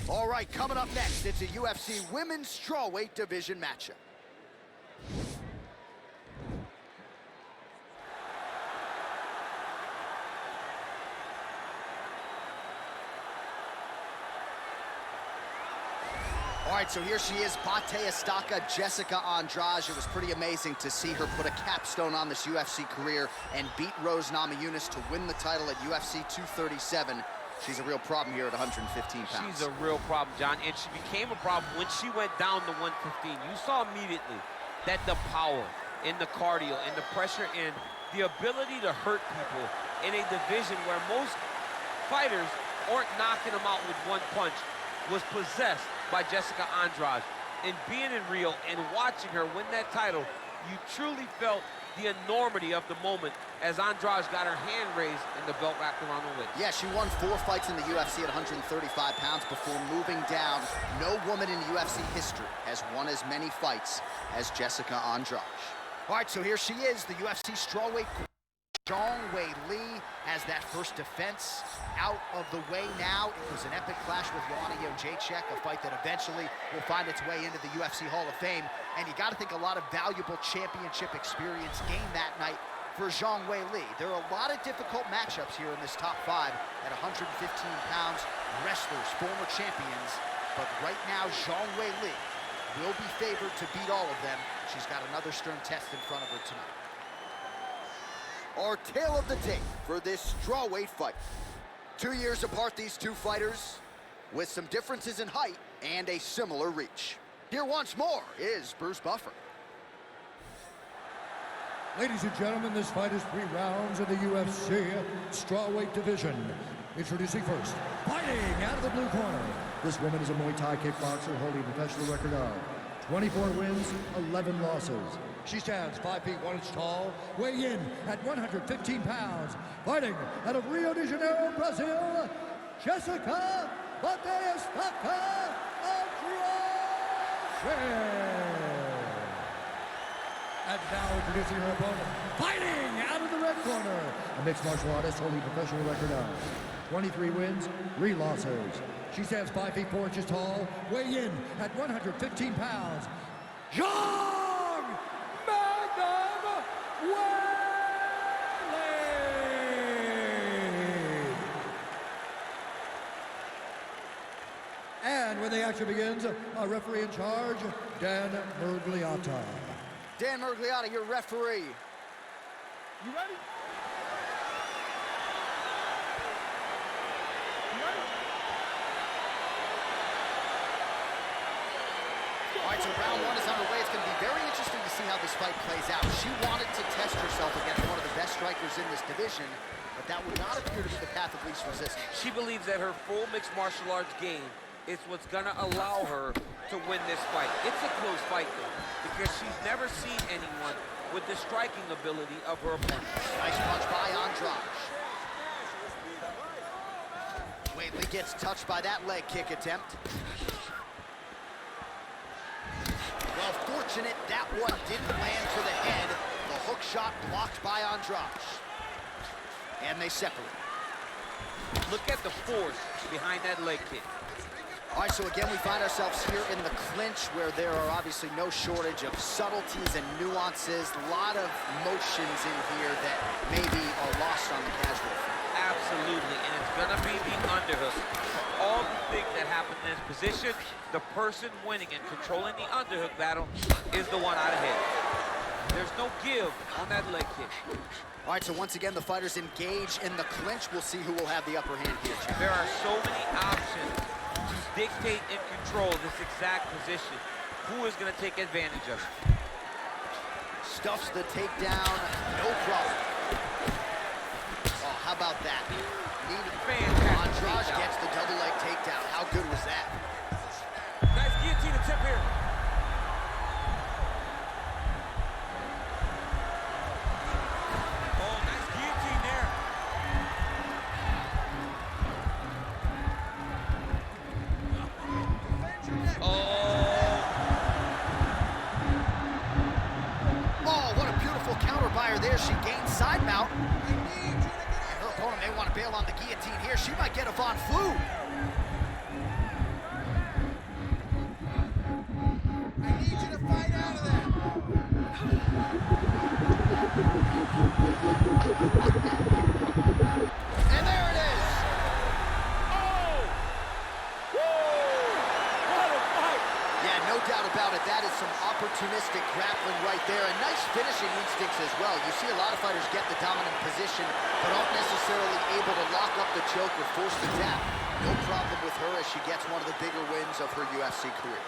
All right, coming up next, it's a UFC women's strawweight division matchup. All right, so here she is, Bate Estaca, Jessica Andrade. It was pretty amazing to see her put a capstone on this UFC career and beat Rose Namajunas to win the title at UFC 237. She's a real problem here at 115 pounds. She's a real problem, John, and she became a problem when she went down to 115. You saw immediately that the power and the cardio and the pressure and the ability to hurt people in a division where most fighters aren't knocking them out with one punch was possessed by Jessica Andrade. And being in Rio and watching her win that title, you truly felt the enormity of the moment as Andrade got her hand raised and the belt wrapped around her waist. Yeah, she won 4 fights in the UFC at 135 pounds before moving down. No woman in UFC history has won as many fights as Jessica Andrade. All right, so here she is, the UFC strawweight. Zhang Weili has that first defense out of the way now. It was an epic clash with Joanna Jędrzejczyk, a fight that eventually will find its way into the UFC Hall of Fame. And you got to think a lot of valuable championship experience gained that night for Zhang Weili. There are a lot of difficult matchups here in this top 5 at 115 pounds. Wrestlers, former champions. But right now, Zhang Weili will be favored to beat all of them. She's got another stern test in front of her tonight. Our tale of the tape for this strawweight fight. 2 years apart, these two fighters, with some differences in height and a similar reach. Here once more is Bruce Buffer. Ladies and gentlemen, this fight is 3 rounds in the UFC strawweight division. Introducing first, fighting out of the blue corner. This woman is a Muay Thai kickboxer holding a professional record of 24 wins, 11 losses. She stands 5 feet 1 inch tall, weighing in at 115 pounds. Fighting out of Rio de Janeiro, Brazil, Jessica Andrade. And now introducing her opponent, fighting out of the red corner, a mixed martial artist holding a professional record of 23 wins, 3 losses. She stands 5 feet 4 inches tall, weighing in at 115 pounds. Zhang Weili! And when the action begins, our referee in charge, Dan Miragliotta. Dan Miragliotta, your referee. You ready? All right, so round 1 is underway. It's going to be very interesting to see how this fight plays out. She wanted to test herself against one of the best strikers in this division, but that would not appear to be the path of least resistance. She believes that her full mixed martial arts game is what's going to allow her to win this fight. It's a close fight, though, because she's never seen anyone with the striking ability of her opponent. Nice punch by Andrade. Weili gets touched by that leg kick attempt. Well, fortunate that one didn't land to the head. The hook shot blocked by Andrade. And they separate. Look at the force behind that leg kick. All right, so again, we find ourselves here in the clinch where there are obviously no shortage of subtleties and nuances. A lot of motions in here that maybe are lost on the casual fan. Absolutely, and it's gonna be the underhook. All the things that happen in this position, the person winning and controlling the underhook battle is the one out ahead. There's no give on that leg kick. All right, so once again, the fighters engage in the clinch. We'll see who will have the upper hand here, Chad. There are so many options to dictate and control this exact position. Who is going to take advantage of it? Stuffs the takedown, no problem. Oh, how about that? Fantastic. Andrade gets the double leg takedown. How good was that? Nice guillotine attempt here. Oh, nice guillotine there. Oh, what a beautiful counter by her there. She gains side mount. Her opponent may want to bail on the guillotine here. She might get a Von Flue. And there it is. Oh! Woo! What a fight! Yeah, no doubt about it. That is some opportunistic grappling right there, and nice finishing instincts as well. You see a lot of fighters get the dominant position, but aren't necessarily able to lock up the choke or force the tap. No problem with her as she gets one of the bigger wins of her UFC career.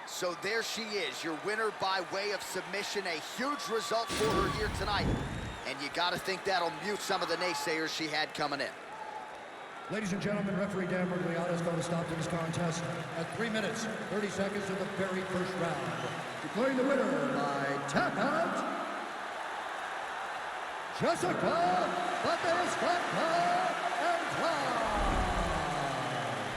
So there she is, your winner by way of submission. A huge result for her here tonight. And you got to think that'll mute some of the naysayers she had coming in. Ladies and gentlemen, referee Dan Mergliata is going to stop this contest at 3 minutes, 30 seconds of the very first round. Declaring the winner by tap out, Jessica Andrade.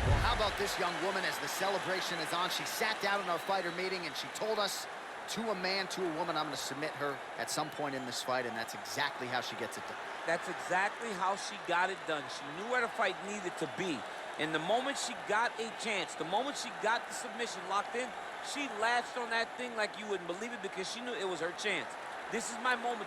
Well, how about this young woman as the celebration is on? She sat down in our fighter meeting and she told us, to a man, to a woman, I'm going to submit her at some point in this fight, and that's exactly how she gets it done. That's exactly how she got it done. She knew where the fight needed to be. And the moment she got a chance, the moment she got the submission locked in, she latched on that thing like you wouldn't believe it because she knew it was her chance. This is my moment.